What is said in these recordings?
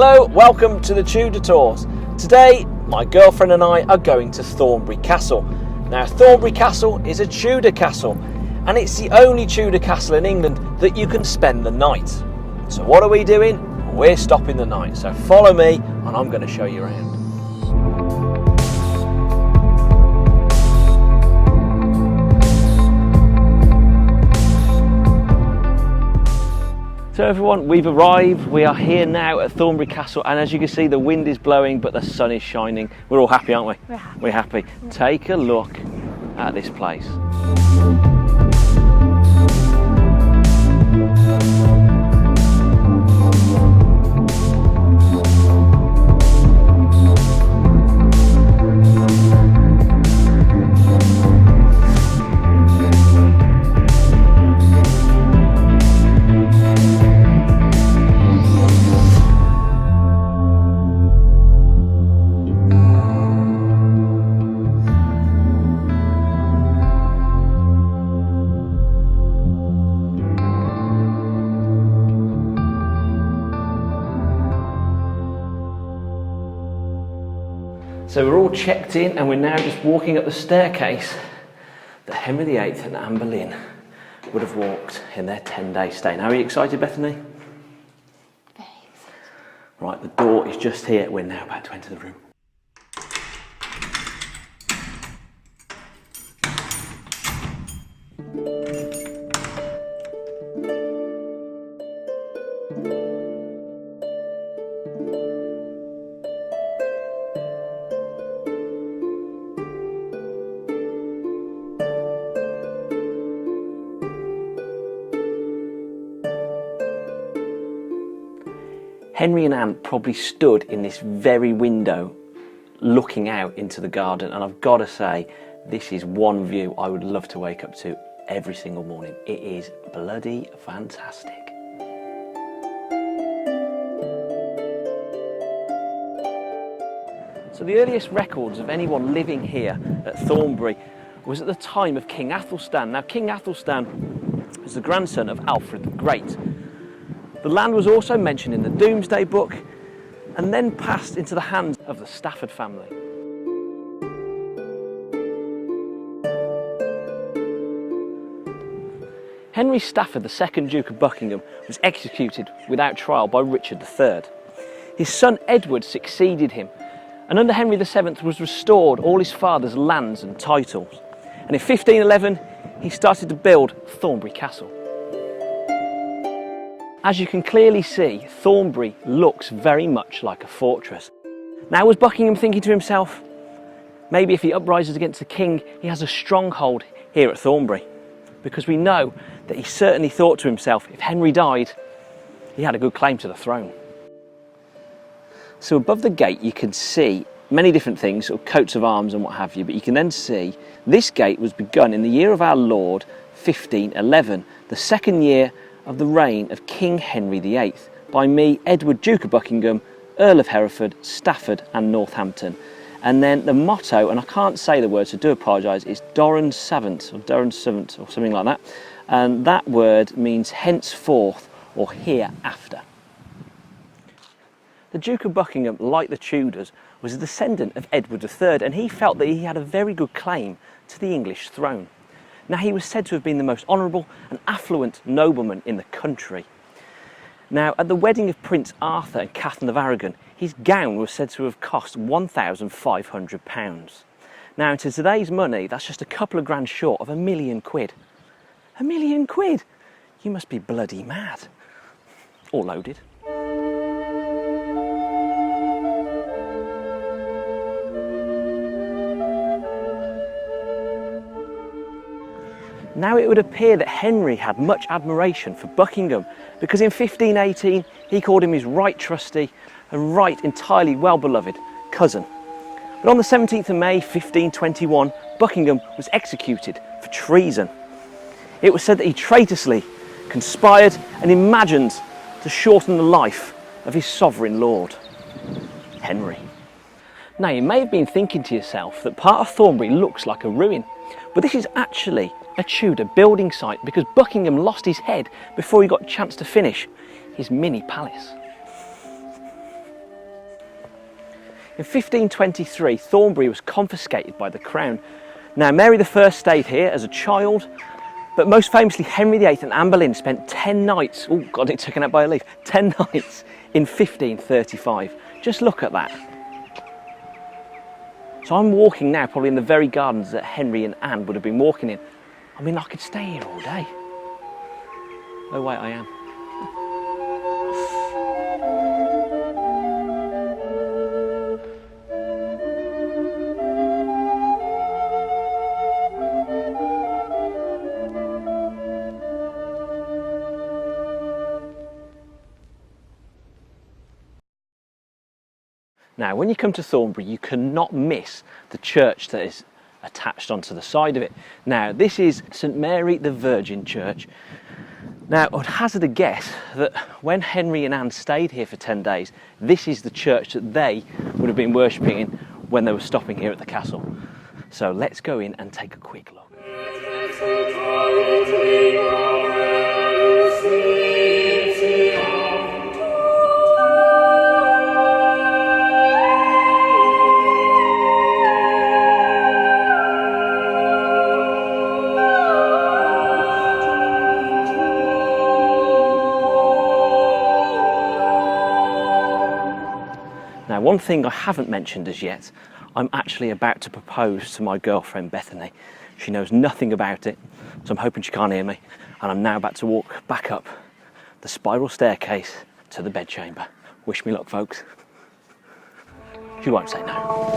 Hello, welcome to the Tudor Tours. Today, my girlfriend and I are going to Thornbury Castle. Now, Thornbury Castle is a Tudor castle, and it's the only Tudor castle in England that you can spend the night. So what are we doing? We're stopping the night. So follow me, and I'm going to show you around. So everyone, we've arrived. We are here now at Thornbury Castle, and as you can see, the wind is blowing but the sun is shining. We're all happy, aren't we? We're happy. We're happy. Take a look at this place. So we're all checked in and we're now just walking up the staircase that Henry VIII and Anne Boleyn would have walked in their 10-day stay. Now, are you excited, Bethany? Very excited. Right, the door is just here. We're now about to enter the room. Henry and Anne probably stood in this very window looking out into the garden, and I've got to say, this is one view I would love to wake up to every single morning. It is bloody fantastic. So the earliest records of anyone living here at Thornbury was at the time of King Athelstan. Now, King Athelstan was the grandson of Alfred the Great. The land was also mentioned in the Domesday Book and then passed into the hands of the Stafford family. Henry Stafford, the second Duke of Buckingham, was executed without trial by Richard III. His son Edward succeeded him, and under Henry VII was restored all his father's lands and titles. And in 1511 he started to build Thornbury Castle. As you can clearly see, Thornbury looks very much like a fortress. Now, was Buckingham thinking to himself, maybe if he uprises against the king, he has a stronghold here at Thornbury? Because we know that he certainly thought to himself, if Henry died, he had a good claim to the throne. So above the gate you can see many different things, sort of coats of arms and what have you, but you can then see this gate was begun in the year of our Lord 1511, the second year of the reign of King Henry VIII, by me, Edward, Duke of Buckingham, Earl of Hereford, Stafford and Northampton. And then the motto, and I can't say the word so do apologise, is Doran Savant or something like that, and that word means henceforth or hereafter. The Duke of Buckingham, like the Tudors, was a descendant of Edward III, and he felt that he had a very good claim to the English throne. Now, he was said to have been the most honourable and affluent nobleman in the country. Now, at the wedding of Prince Arthur and Catherine of Aragon, his gown was said to have cost £1,500. Now, into today's money, that's just a couple of grand short of £1 million. £1 million? You must be bloody mad. Or loaded. Now it would appear that Henry had much admiration for Buckingham, because in 1518 he called him his right trusty and right entirely well-beloved cousin. But on the 17th of May 1521, Buckingham was executed for treason. It was said that he traitorously conspired and imagined to shorten the life of his sovereign lord, Henry. Now, you may have been thinking to yourself that part of Thornbury looks like a ruin, but this is actually a Tudor building site because Buckingham lost his head before he got a chance to finish his mini palace. In 1523, Thornbury was confiscated by the crown. Now, Mary I stayed here as a child, but most famously, Henry VIII and Anne Boleyn spent 10 nights, oh God, it's taken out by a leaf, 10 nights in 1535. Just look at that. So I'm walking now, probably in the very gardens that Henry and Anne would have been walking in. I mean, I could stay here all day. Oh wait, I am. Now, when you come to Thornbury, you cannot miss the church that is attached onto the side of it. Now, this is St Mary the Virgin Church. Now, I'd hazard a guess that when Henry and Anne stayed here for 10 days, this is the church that they would have been worshipping in when they were stopping here at the castle. So let's go in and take a quick look. Now, one thing I haven't mentioned as yet, I'm actually about to propose to my girlfriend Bethany. She knows nothing about it, so I'm hoping she can't hear me. And I'm now about to walk back up the spiral staircase to the bedchamber. Wish me luck, folks. She won't say no.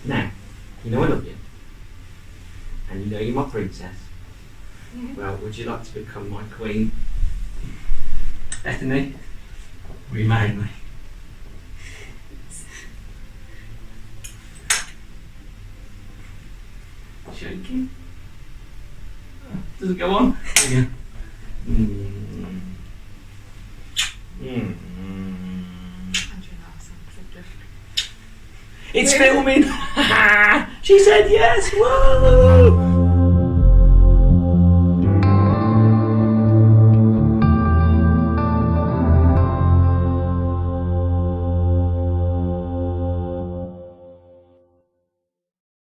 Now, you know I love you, and you know you're my princess. Yeah. Well, would you like to become my queen? Bethany, will you marry me? Shaking. Does it go on? Yeah. It's filming! She said yes! Whoa!